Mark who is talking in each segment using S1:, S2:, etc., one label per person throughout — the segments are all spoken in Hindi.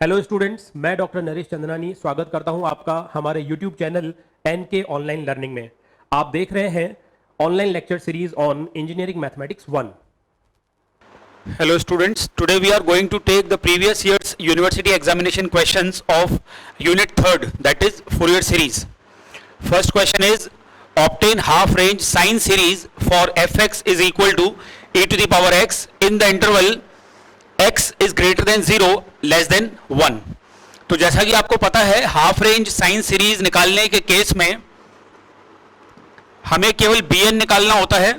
S1: हेलो स्टूडेंट्स, मैं डॉक्टर नरेश चंदनानी स्वागत करता हूं आपका हमारे YouTube channel NK online learning में। आप देख रहे हैं online lecture series on engineering mathematics 1।
S2: Hello students, today we are going to take the previous year's university examination questions of unit 3rd, that is Fourier series. First question is, obtain half range sine series for fx is equal to e to the power x in the interval x is greater than 0 less than 1. तो जैसा कि आपको पता है, हाफ रेंज साइन सीरीज निकालने के केस में हमें केवल bn निकालना होता है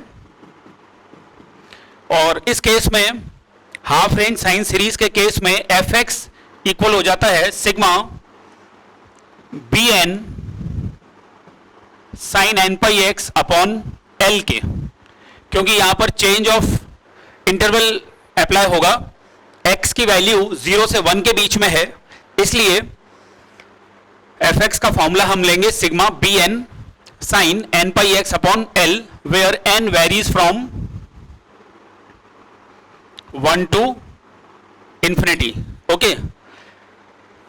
S2: और इस केस में हाफ रेंज साइन सीरीज के केस में एफ एक्स इक्वल हो जाता है sigma B N sine N pi x upon L के, क्योंकि यहां पर चेंज ऑफ इंटरवल अप्लाई होगा। एक्स की वैल्यू 0 से 1 के बीच में है, इसलिए एफ एक्स का फॉर्मूला हम लेंगे sigma B N sine N pi x upon l, where n varies from 1 to infinity. Okay,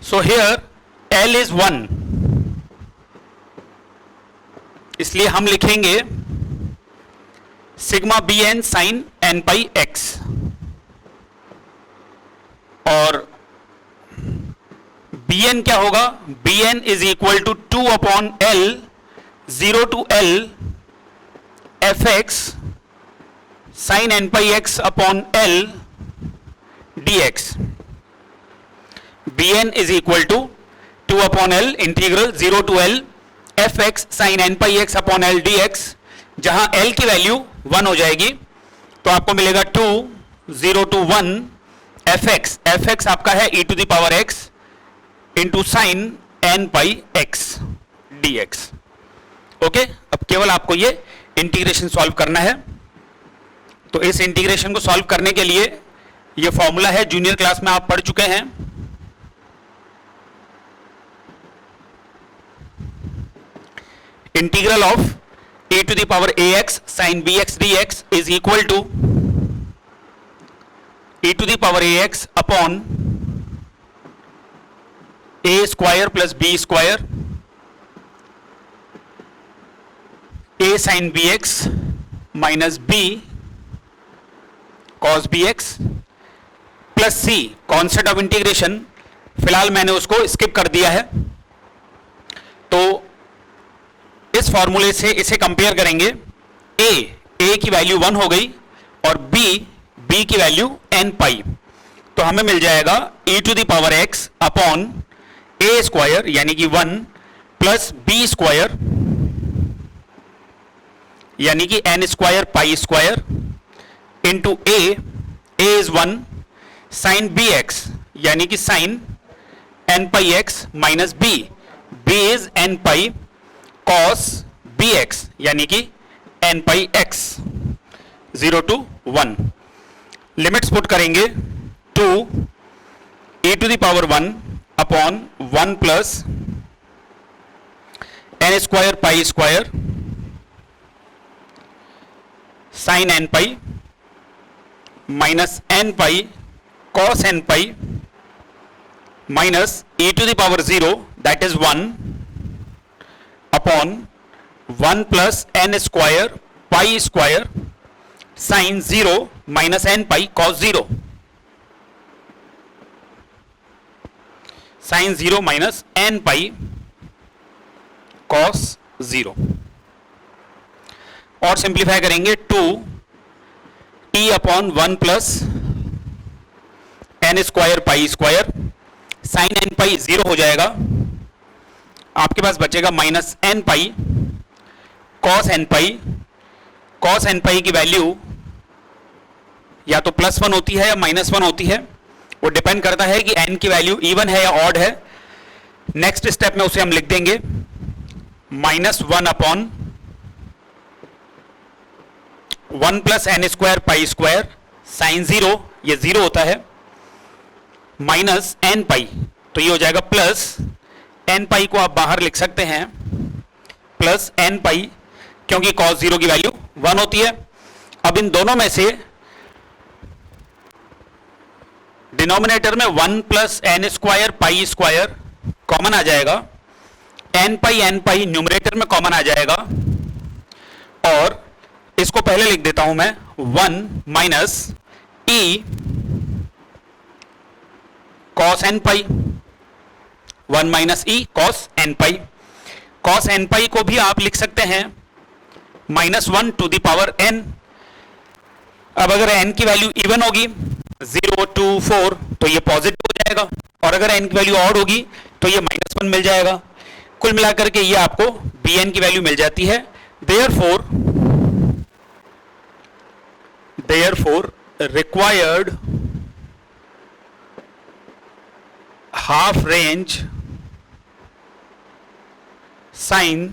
S2: so here L is 1, इसलिए हम लिखेंगे sigma B N sine N pi X, और बी एन क्या होगा? B N is equal to 2 upon L 0 to L F X sine N pi x upon L D X. B N is equal to 2 upon L integral 0 to L F X sine N pi x upon L D X, जहां एल की वैल्यू 1 हो जाएगी तो आपको मिलेगा 2 0 टू 1 एफ एक्स आपका है e to the power x into sine N pi x d x. Okay, अब केवल आपको ये इंटीग्रेशन सॉल्व करना है। तो इस इंटीग्रेशन को सॉल्व करने के लिए ये फॉर्मूला है, जूनियर क्लास में आप पढ़ चुके हैं। Integral of e to the power ax sin bx dx is equal to e to the power ax upon a square plus b square a sin bx minus b cos bx plus c concept of integration, फिलहाल मैंने उसको स्किप कर दिया है। तो इस फॉर्मूले से इसे कंपेयर करेंगे। a की वैल्यू 1 हो गई और b की वैल्यू n पाई, तो हमें मिल जाएगा e to the power x upon a square यानी कि 1 प्लस b स्क्वायर यानी कि n square pi square into a is 1 sine b x यानी कि sine N pi x minus b is n pi cos b x यानी कि n pi x 0 to 1। Limits put करेंगे 2 e to the power 1 upon 1 plus n square pi square sine N pi minus N pi cos N pi minus e to the power 0 that is 1 upon 1 plus N square pi square sine 0 minus N pi cos 0, sine 0 minus N pi cos 0, और सिंप्लीफाई करेंगे 2 t upon 1 plus N square pi square sine N pi 0 हो जाएगा, आपके पास बचेगा minus N pi cos N pi की वैल्यू या तो प्लस 1 होती है या माइनस 1 होती है, वो डिपेंड करता है कि n की वैल्यू इवन है या ऑड है। नेक्स्ट स्टेप में उसे हम लिख देंगे minus 1 upon 1 plus N square pi square sine 0, ये 0 होता है, माइनस एन पाई, तो ये हो जाएगा प्लस एन पाई को आप बाहर लिख सकते हैं प्लस एन पाई, क्योंकि cos 0 की वैल्यू 1 होती है। अब इन दोनों में से डिनोमिनेटर में 1 plus N square pi square common आ जाएगा, एन पाई न्यूमरेटर में कॉमन आ जाएगा, और इसको पहले लिख देता हूं मैं 1 minus E cos N pi, 1 minus E cos N pi. Cos N pi को भी आप लिख सकते हैं -1 टू द पावर एन। अब अगर n की वैल्यू इवन होगी 0 2 4 तो ये पॉजिटिव हो जाएगा, और अगर n की वैल्यू ऑड होगी तो ये -1 मिल जाएगा। कुल मिलाकर के ये आपको bn की वैल्यू मिल जाती है। therefore required half range sine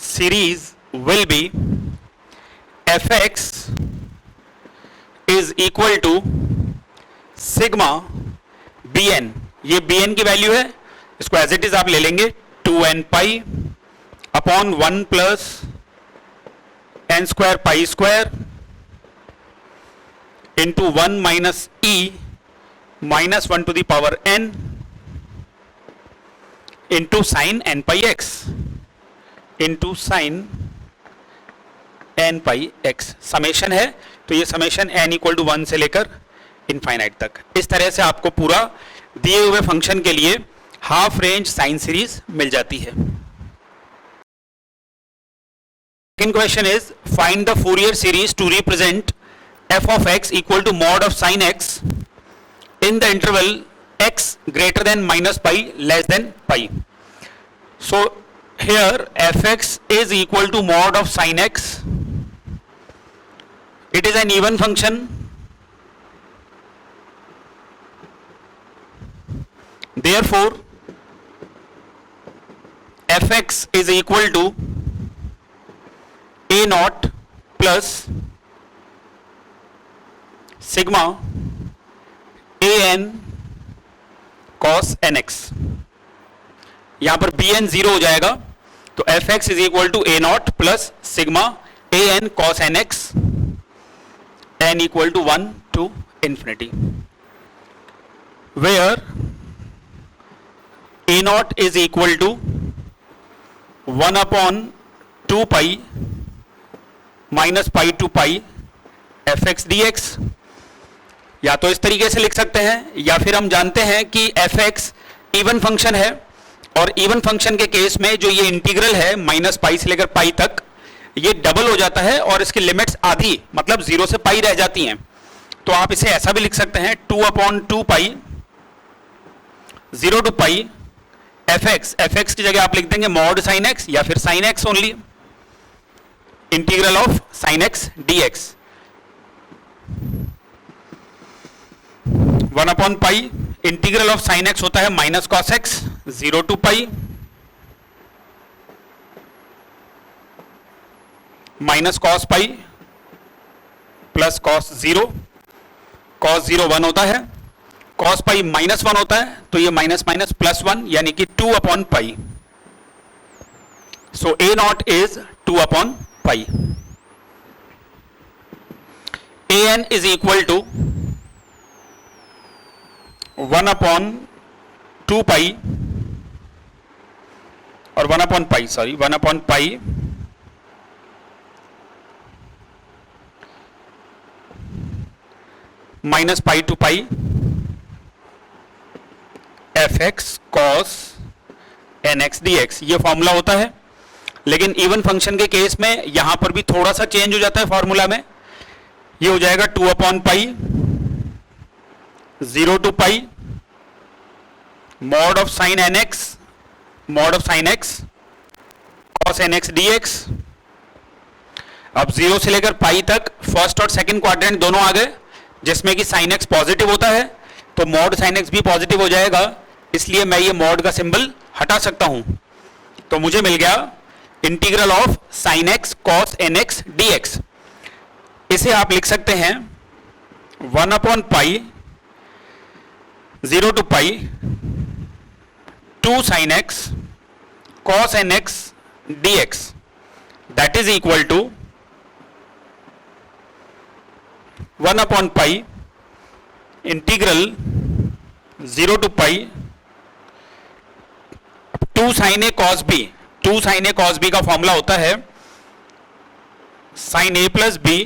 S2: series will be fx is equal to sigma bn। ये bn की वैल्यू है, इसको एज इट इज आप ले लेंगे 2n pi upon 1 plus N square pi square into 1 minus e -1 to the power n into sine N pi x into sine N pi x. Summation है तो ये समेशन n इक्वल टू 1 से लेकर इनफाइनाइट तक। इस तरह से आपको पूरा दिए हुए फंक्शन के लिए हाफ रेंज साइन सीरीज मिल जाती है। Second question is find the Fourier series to represent f of x equal to mod of sine x in the interval x greater than -pi less than pi। So here fx is equal to mod of sin x. It is an even function. Therefore fx is equal to a naught plus sigma an cos nx। यहां पर bn 0 हो जाएगा तो fx is equal to a naught plus sigma an cos nx n equal to 1 to infinity, where a naught is equal to 1 upon 2 pi minus pi to pi fx dx। या तो इस तरीके से लिख सकते हैं, या फिर हम जानते हैं कि fx इवन फंक्शन है, और इवन फंक्शन के केस में जो ये इंटीग्रल है -पाई से लेकर पाई तक, ये डबल हो जाता है और इसकी लिमिट्स आधी मतलब 0 से पाई रह जाती हैं। तो आप इसे ऐसा भी लिख सकते हैं 2 upon 2 pi 0 to pi fx की जगह आप लिख देंगे मॉड साइन x या फिर sine x only, integral of sine x dx 1 upon pi integral of sine x होता है minus cos x 0 to pi minus cos pi plus cos 0। Cos 0 1 होता है, कॉस पाई -1 होता है, तो ये माइनस माइनस प्लस 1 यानी कि 2 upon pi. So a naught is 2 upon pi. an is equal to 1 upon 2 pi और 1 upon pi, sorry 1 upon pi minus pi to pi fx cos nx dx। ये फॉर्मूला होता है, लेकिन इवन फंक्शन के केस में यहां पर भी थोड़ा सा चेंज हो जाता है फॉर्मूला में। ये हो जाएगा 2 upon pi 0 to pi mod of sine nx cos nx dx। अब 0 से लेकर पाई तक फर्स्ट और सेकंड क्वाड्रेंट दोनों आ गए, जिसमें कि साइन x पॉजिटिव होता है, तो मॉड साइन x भी पॉजिटिव हो जाएगा, इसलिए मैं ये मॉड का सिंबल हटा सकता हूं। तो मुझे मिल गया integral of sine x cos nx dx। इसे आप लिख सकते हैं 1 upon pi 0 to pi 2 sine x cos nx dx, that is equal to 1 upon pi integral 0 to pi 2 sin a cos b, 2 sin a cos b का फॉर्मूला होता है sin a प्लस b,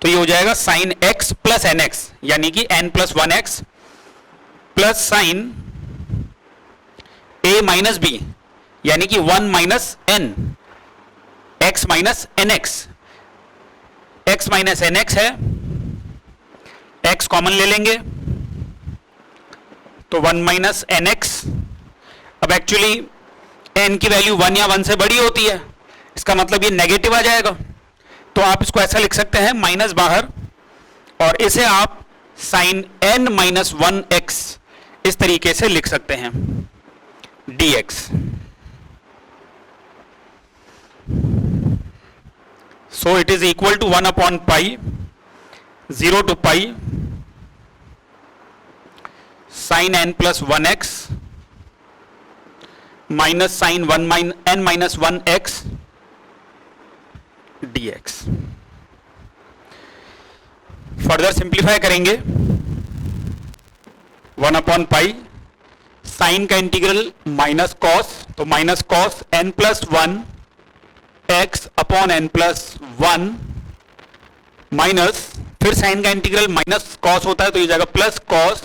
S2: तो ये हो जाएगा sin x plus n x, यानी कि n plus one x plus sine a minus b, यानी कि 1 minus n x minus n x, x minus n x है, x कॉमन ले लेंगे तो 1 माइनस एन एक्स। अब एक्चुअली n की वैल्यू 1 या 1 से बड़ी होती है, इसका मतलब ये नेगेटिव आ जाएगा, तो आप इसको ऐसा लिख सकते हैं माइनस बाहर, और इसे आप साइन n माइनस 1x इस तरीके से लिख सकते हैं dx। So it is equal to 1 upon pi 0 to pi sine n plus 1x minus sine n minus 1x dx। Further simplify करेंगे 1 अपॉन पाई साइन का इंटीग्रल माइनस कॉस, तो minus cos n plus 1 x upon n plus 1 minus फिर साइन का इंटीग्रल माइनस कॉस होता है तो ये जाएगा plus cos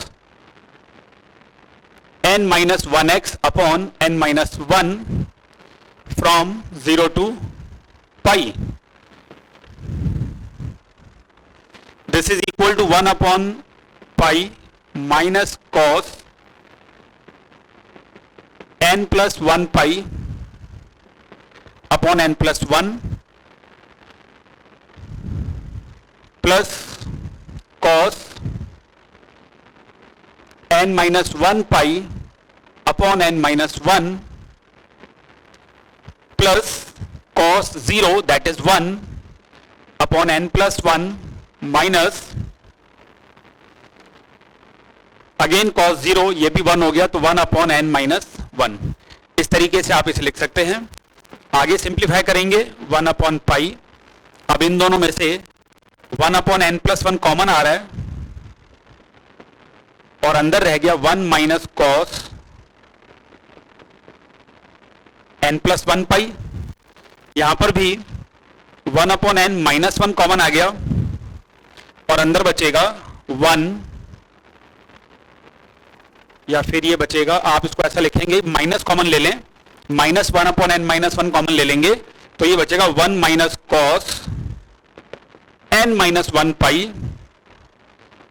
S2: n minus 1x upon n minus 1 from 0 to pi. This is equal to 1 upon pi minus cos n plus 1 pi upon n plus 1 plus cos n minus 1 pi upon n minus 1 plus cos 0 that is 1 upon n plus 1 minus again cos 0, ये भी 1 हो गया तो 1 अपॉन n माइनस 1। इस तरीके से आप इसे लिख सकते हैं। आगे सिंप्लीफाई करेंगे 1 अपॉन पाई, अब इन दोनों में से 1 अपॉन n प्लस 1 कॉमन आ रहा है और अंदर रह गया 1 माइनस कॉस n प्लस 1 पाई। यहां पर भी 1 अपॉन n माइनस 1 कॉमन आ गया और अंदर बचेगा 1, या फिर ये बचेगा, आप इसको ऐसा लिखेंगे माइनस कॉमन ले लें, minus 1 upon n minus 1 common ले लेंगे तो ये बचेगा 1 minus cos n minus 1 pi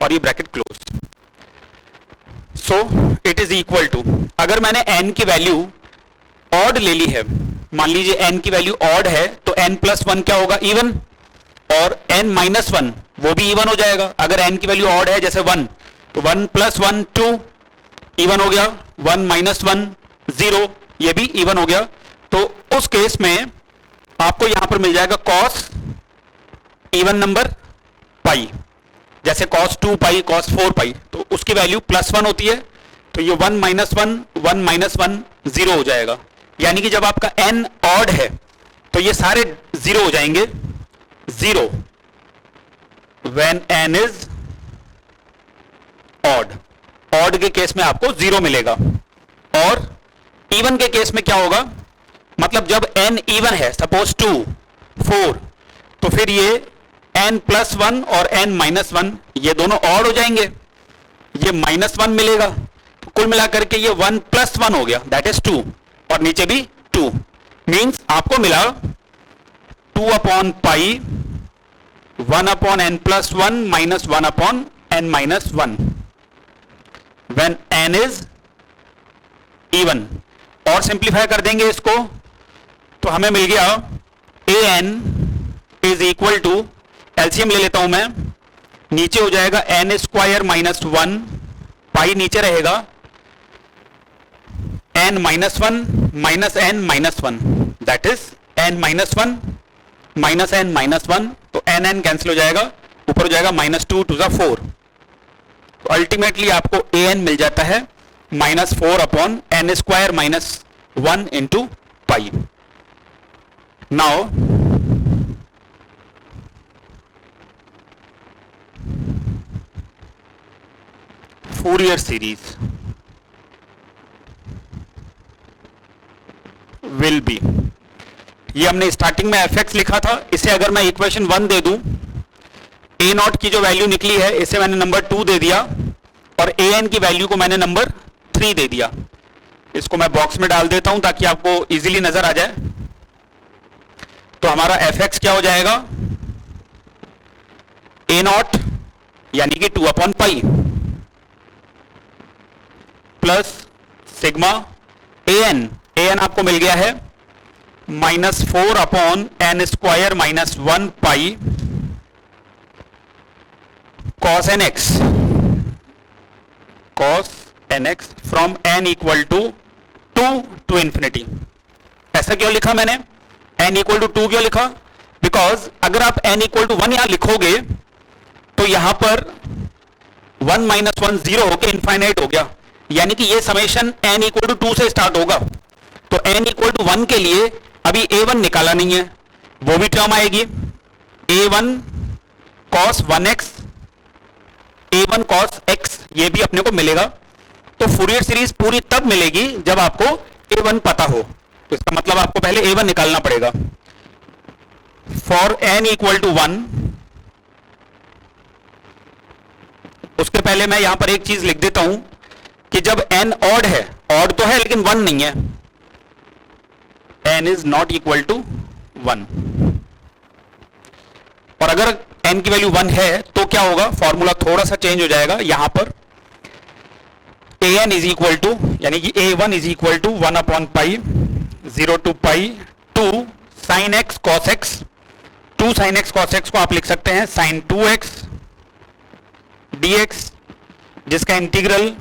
S2: और ये bracket close. So it is equal to, अगर मैंने n की वैल्यू ऑड ले ली है, मान लीजिए n की वैल्यू ऑड है तो n प्लस 1 क्या होगा, इवन, और n माइनस 1 वो भी इवन हो जाएगा। अगर n की वैल्यू ऑड है जैसे 1 तो 1 प्लस 1 2 इवन हो गया, 1 माइनस 1 0 ये भी इवन हो गया। तो उस केस में आपको यहां पर मिल जाएगा कॉस इवन नंबर पाई, जैसे कॉस 2 पाई कॉस 4 पाई, तो उसकी वैल्यू प्लस 1 होती है, तो ये 1 माइनस 1 1 माइनस 1 0 हो जाएगा। यानी कि जब आपका n ऑड है तो ये सारे 0 हो जाएंगे, 0 when n is odd. Odd के केस में आपको 0 मिलेगा, और इवन के केस में क्या होगा, मतलब जब n इवन है, सपोज 2 4, तो फिर ये n प्लस 1 और n माइनस 1 ये दोनों ऑड हो जाएंगे, ये माइनस 1 मिलेगा, तो कुल मिलाकर के ये 1 प्लस 1 हो गया दैट इज 2, और नीचे भी 2, मींस आपको मिला 2 upon pi 1 upon n plus 1 minus 1 upon n minus 1 when n is even। और सिंप्लीफाई कर देंगे इसको तो हमें मिल गया an is equal to, LCM ले लेता हूं मैं, नीचे हो जाएगा n स्क्वायर माइनस 1 पाई, नीचे रहेगा n minus 1 minus n minus 1 that is n minus 1 minus n minus 1, तो n कैंसिल हो जाएगा, ऊपर हो जाएगा माइनस 2 टू द 4, तो अल्टीमेटली आपको an मिल जाता है minus 4 upon n square minus 1 into pi. Now Fourier series will be, ये हमने स्टार्टिंग में fx लिखा था, इसे अगर मैं इक्वेशन 1 दे दूं, a नॉट की जो वैल्यू निकली है इसे मैंने नंबर 2 दे दिया और a n की वैल्यू को मैंने नंबर 3 दे दिया। इसको मैं बॉक्स में डाल देता हूं ताकि आपको इजीली नजर आ जाए। तो हमारा fx क्या हो जाएगा, a नॉट यानी कि 2/पाई प्लस सिग्मा an आपको मिल गया है -4/n² -1 pi cos nx from n equal to 2 to infinity. ऐसा क्यों लिखा मैंने, n इक्वल टू 2 क्यों लिखा, बिकॉज अगर आप n इक्वल टू 1 यहां लिखोगे तो यहां पर 1 - 1 0 होकर इनफाइनाइट हो गया, यानी कि ये समेशन n इक्वल टू 2 से स्टार्ट होगा। तो n इक्वल टू 1 के लिए अभी a1 निकाला नहीं है, वो भी टर्म आएगी a1 cos 1x, a1 cos x, ये भी अपने को मिलेगा। तो फूरियर सीरीज पूरी तब मिलेगी जब आपको a1 पता हो, तो इसका मतलब आपको पहले a1 निकालना पड़ेगा। फॉर n इक्वल टू 1, उसके पहले मैं यहां पर एक चीज लिख देता हूं कि जब n ऑड है, ऑड तो है लेकिन 1 नहीं है, n is not equal to 1, और अगर n की वैल्यू 1 है तो क्या होगा, फॉर्मूला थोड़ा सा चेंज हो जाएगा। यहां पर an इज इक्वल टू, यानी कि a1 इज इक्वल टू 1/पाई 0 to pi 2 sin x cos x, 2 sin x cos x को आप लिख सकते हैं sin 2x dx, जिसका इंटीग्रल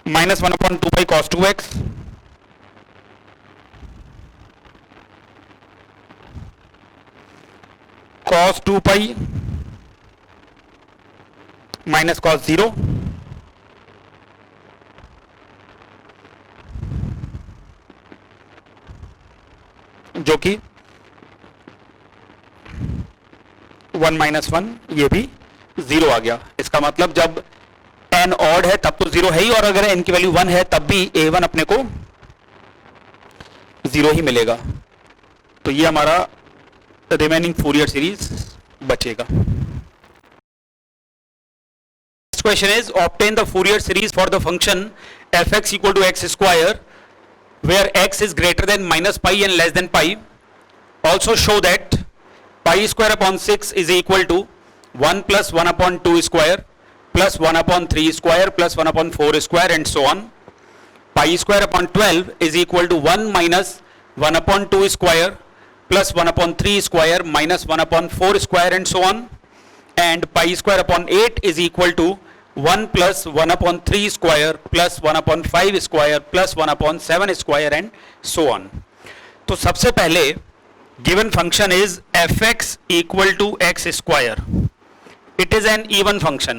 S2: -1/2 पाई cos 2x cos 2 pi minus cos 0 जो कि 1 - 1, ये भी 0 आ गया। इसका मतलब जब n ऑड है तब तो 0 है ही, और अगर n की वैल्यू 1 है तब भी a1 अपने को 0 ही मिलेगा। तो ये हमारा रिमेनिंग फूरियर सीरीज बचेगा। Next question is obtain the Fourier series for the function fx equal to x square where x is greater than -pi and less than pi. Also show that pi square upon 6 is equal to 1 plus 1/2 square plus 1/3 square plus 1/4 square and so on. Pi square upon 12 is equal to 1 minus 1/2 square plus 1/3 square minus 1/4 square and so on. And pi square upon 8 is equal to 1 plus 1/3 square plus 1/5 square plus 1/7 square and so on. तो सबसे पहले given function is fx equal to x square. It is an even function.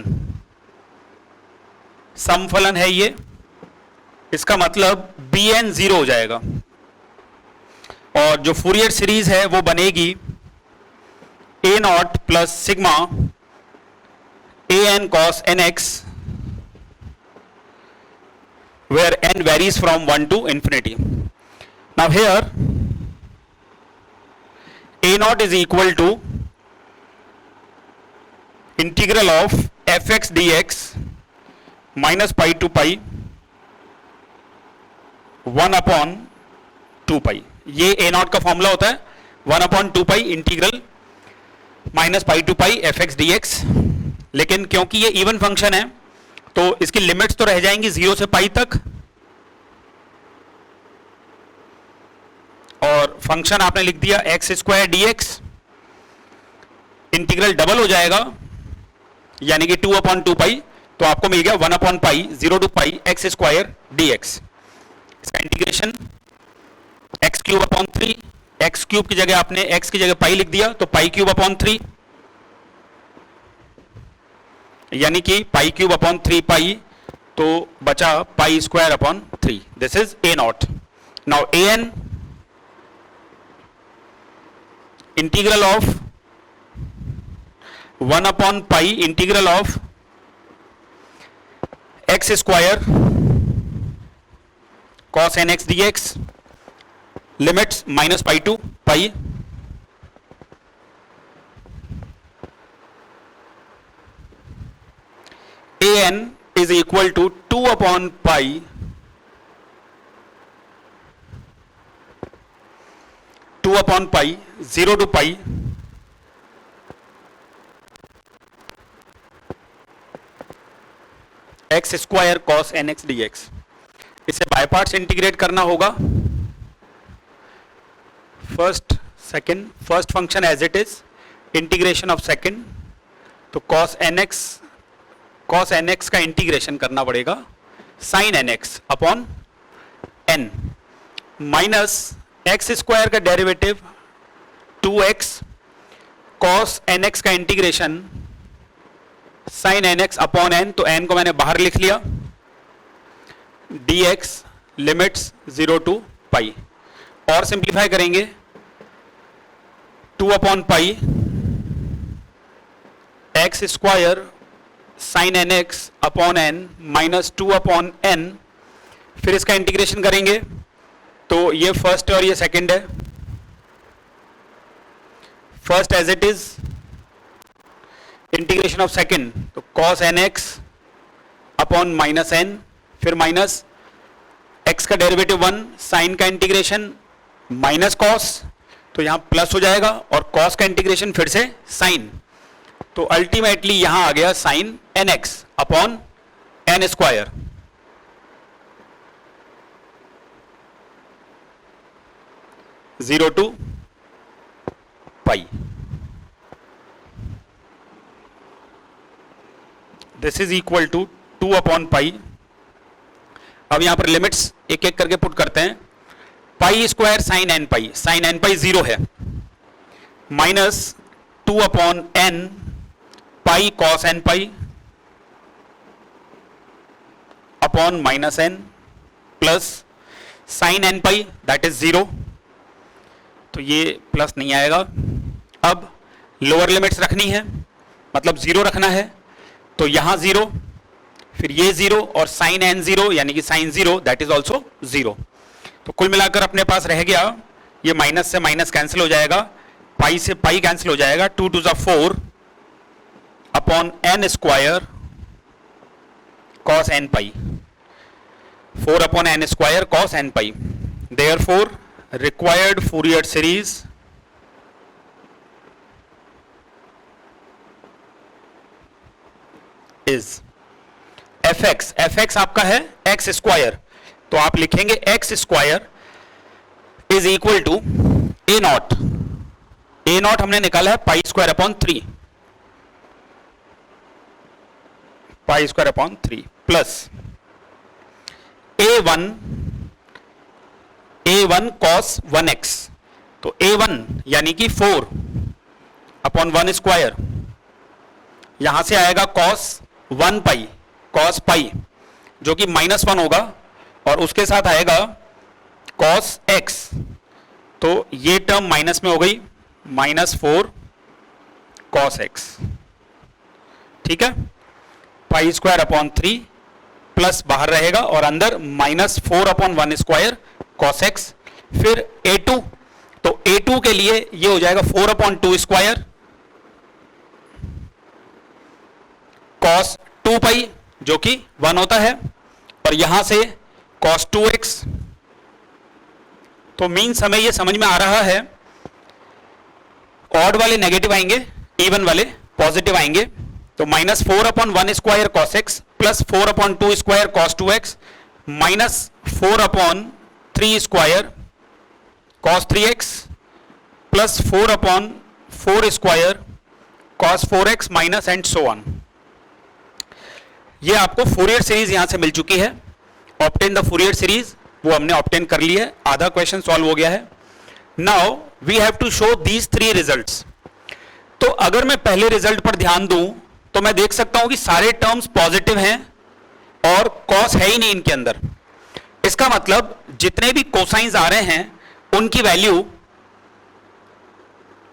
S2: समफलन है ये, इसका मतलब bn 0 हो जाएगा, और जो फूरियर सीरीज है वो बनेगी a naught plus sigma an cos nx where n varies from 1 to infinity. Now here a naught is equal to integral of fx dx minus pi to pi 1/2 pi. ये a naught का फॉर्मूला होता है 1/2 pi इंटीग्रल minus pi to pi fx dx। लेकिन क्योंकि ये इवन फंक्शन है तो इसकी लिमिट्स तो रह जाएंगी 0 से पाई तक, और फंक्शन आपने लिख दिया x square dx, integral double हो जाएगा यानी कि 2/2 पाई, तो आपको मिल गया 1/पाई 0 to pi x square dx। इसका इंटीग्रेशन x³ 3, x³ की जगह आपने x की जगह पाई लिख दिया तो π³ 3 यानी कि π³ 3 पाई, तो बचा π² 3। This is a naught. Now an integral of 1 upon pi integral of x square cos nx dx, limits minus pi to pi, an is equal to 2 upon pi pi 0 to pi x square cos nx dx। इसे बाय पार्ट्स इंटीग्रेट करना होगा। First function as it is, integration of second, तो cos nx का इंटीग्रेशन करना पड़ेगा sin nx upon n, minus x square का डेरिवेटिव 2x cos nx का integration sin nx upon n, तो n को मैंने बाहर लिख लिया, dx लिमिट्स 0 टू पाई, और सिंप्लीफाई करेंगे 2 upon pi x square sine n x upon n minus 2 upon n, फिर इसका इंटीग्रेशन करेंगे तो ये फर्स्ट है और ये सेकंड है। First as it is, integration of second, तो cos nx upon minus n, फिर माइनस x का डेरिवेटिव 1, साइन का इंटीग्रेशन माइनस cos, तो यहां प्लस हो जाएगा, और cos का इंटीग्रेशन फिर से साइन, तो अल्टीमेटली यहां आ गया sine nx upon n square. Zero to pi. This is equal to 2 upon pi. अब यहां पर लिमिट्स एक एक करके पुट करते हैं। Pi square sine N pi, sine N pi 0 है, minus 2 upon n pi cos N pi upon minus n plus sine N pi that is 0, तो ये प्लस नहीं आएगा। अब लोअर लिमिट्स रखनी है, मतलब 0 रखना है, तो यहां 0, फिर ये 0 और साइन एन 0 यानी कि साइन 0 दैट इज ऑल्सो 0। तो कुल मिलाकर अपने पास रह गया, ये माइनस से माइनस कैंसिल हो जाएगा, पाई से पाई कैंसिल हो जाएगा, 2 to the 4 upon n square cos N pi, 4 upon n square cos N pi. Therefore required Fourier series is fx, fx आपका है x स्क्वायर, तो आप लिखेंगे x square is equal to a naught, a naught हमने निकाला है pi square upon 3, pi square upon 3 plus a1 cos 1x, तो a1 यानी कि 4 अपॉन 1 स्क्वायर, यहां से आएगा cos 1 पाई, cos पाई जो कि -1 होगा, और उसके साथ आएगा cos x, तो ये टर्म माइनस में हो गई, -4 cos x, ठीक है। पाई स्क्वायर अपॉन 3 प्लस बाहर रहेगा और अंदर -4 अपॉन 1 स्क्वायर cos x, फिर a2, तो a2 के लिए ये हो जाएगा 4 अपॉन 2 स्क्वायर cos 2 पाई जो कि 1 होता है, और यहां से cos 2x, तो मीन्स हमें ये समझ में आ रहा है, ऑड वाले नेगेटिव आएंगे, इवन वाले पॉजिटिव आएंगे, तो -4 upon 1 square cos x plus 4 upon 2 square cos 2x minus 4 upon 3 square cos 3x plus 4 upon 4 square cos 4x minus and so on. ये आपको फोरियर सीरीज यहां से मिल चुकी है। ऑब्टेन द फोरियर सीरीज, वो हमने ऑब्टेन कर ली है, आधा क्वेश्चन सॉल्व हो गया है। Now we have to show these 3 results. तो अगर मैं पहले रिजल्ट पर ध्यान दूं तो मैं देख सकता हूं कि सारे टर्म्स पॉजिटिव हैं और कॉस है ही नहीं इनके अंदर। इसका मतलब जितने भी कोसाइंस आ रहे हैं उनकी वैल्यू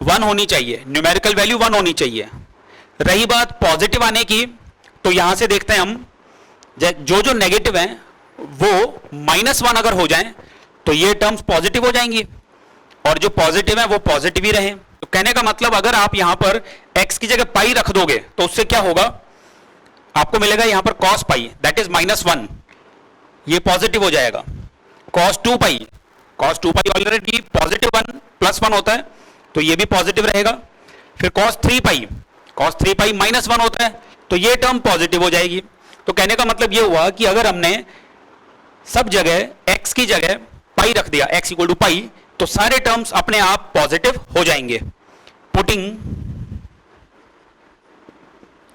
S2: 1 होनी चाहिए, न्यूमेरिकल वैल्यू 1 होनी चाहिए। रही बात पॉजिटिव आने की, तो यहां से देखते हैं हम जो जो नेगेटिव हैं वो -1 अगर हो जाएं तो ये टर्म्स पॉजिटिव हो जाएंगी, और जो पॉजिटिव है वो पॉजिटिव ही रहे। तो कहने का मतलब अगर आप यहां पर x की जगह पाई रख दोगे तो उससे क्या होगा, आपको मिलेगा यहां पर cos पाई दैट इज -1, ये पॉजिटिव हो जाएगा। cos 2 पाई ऑलरेडी पॉजिटिव 1 + 1 होता है तो ये भी पॉजिटिव रहेगा। फिर cos 3 पाई -1 होता है तो ये टर्म पॉजिटिव हो जाएगी। तो कहने का मतलब ये हुआ कि अगर हमने सब जगह x की जगह पाई रख दिया, x = पाई, तो सारे टर्म्स अपने आप पॉजिटिव हो जाएंगे। पुटिंग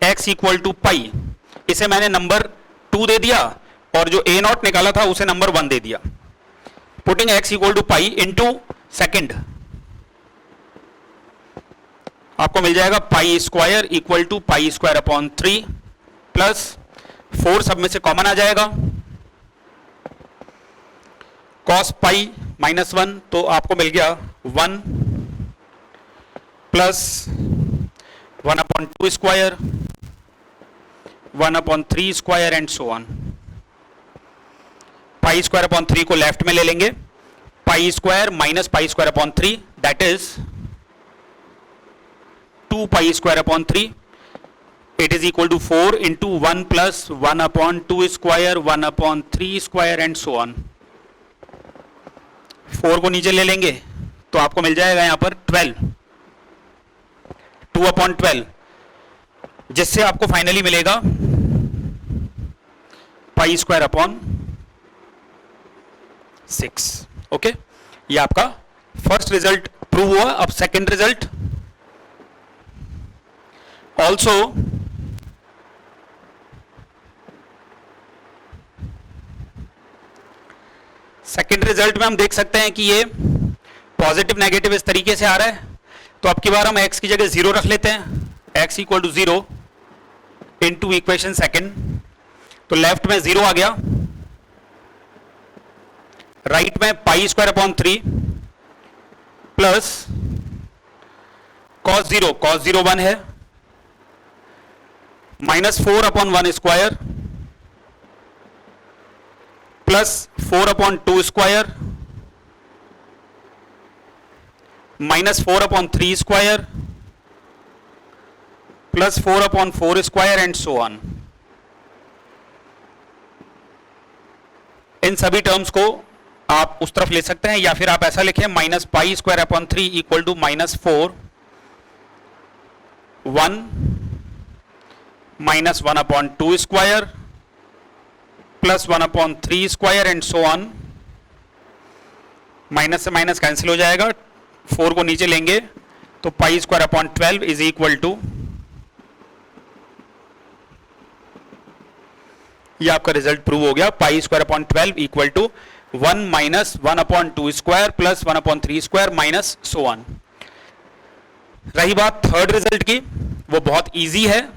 S2: x = पाई, इसे मैंने नंबर 2 दे दिया और जो a0 निकाला था उसे नंबर 1 दे दिया। Putting x = pi into second, आपको मिल जाएगा पाई स्क्वायर = π² / 3 प्लस 4 सब में से कॉमन आ जाएगा, cos पाई -1 तो आपको मिल गया 1 प्लस 1/2² 1/3² एंड सो ऑन। π² / 3 को लेफ्ट में ले लेंगे, π² - π² / 3 that is 2π² / 3, it is equal to 4 into 1 plus 1/2² 1/3² and so on। 4 को नीचे ले लेंगे तो आपको मिल जाएगा यहां पर 12, 2/12, जिससे आपको फाइनली मिलेगा π² / 6। ओके, ये आपका फर्स्ट रिजल्ट प्रूव हुआ। अब second result also second result में हम देख सकते हैं कि ये पॉजिटिव नेगेटिव इस तरीके से आ रहा है। तो अब की बार हम x की जगह 0 रख लेते हैं, x = 0 इंटू इक्वेशन सेकेंड, तो लेफ्ट में 0 आ गया, राइट में π² / 3 प्लस cos 0 1 है, -4/1² plus 4/2² -4/3² plus 4/4² and so on. इन सभी टर्म्स को आप उस तरफ ले सकते हैं, या फिर आप ऐसा लिखें -π² / 3 = -4 1 -1/2² plus 1/3² and so on. Minus से माइनस कैंसिल हो जाएगा, 4 को नीचे लेंगे तो π² / 12 इज इक्वल टू, ये आपका रिजल्ट प्रूव हो गया, π² / 12 equal to 1 - 1/2² plus 1/3² minus so on. रही बात थर्ड रिजल्ट की, वो बहुत इजी है,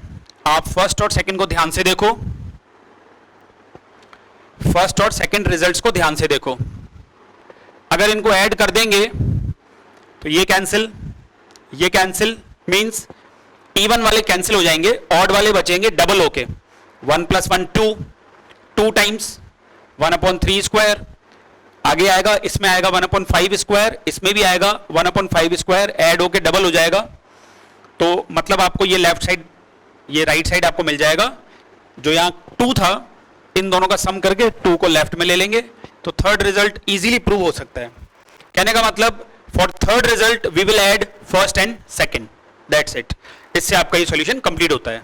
S2: आप फर्स्ट और सेकंड को ध्यान से देखो, फर्स्ट और सेकंड रिजल्ट्स को ध्यान से देखो। अगर इनको ऐड कर देंगे तो ये कैंसिल मींस इवन वाले कैंसिल हो जाएंगे, ऑड वाले बचेंगे डबल होके, 1 + 1 2 टाइम्स 1/3², आगे आएगा, इसमें आएगा 1/5², इसमें भी आएगा 1/5², ऐड होके डबल हो जाएगा। तो मतलब आपको ये लेफ्ट साइड, ये राइट साइड आपको मिल जाएगा, जो यहाँ 2 था इन दोनों का सम करके 2 को लेफ्ट में ले लेंगे, तो थर्ड रिजल्ट इजीली प्रूव हो सकता है। कहने का मतलब for third result we will add first and second, that's it. इससे आपका ये सॉल्यूशन कंप्लीट होता है।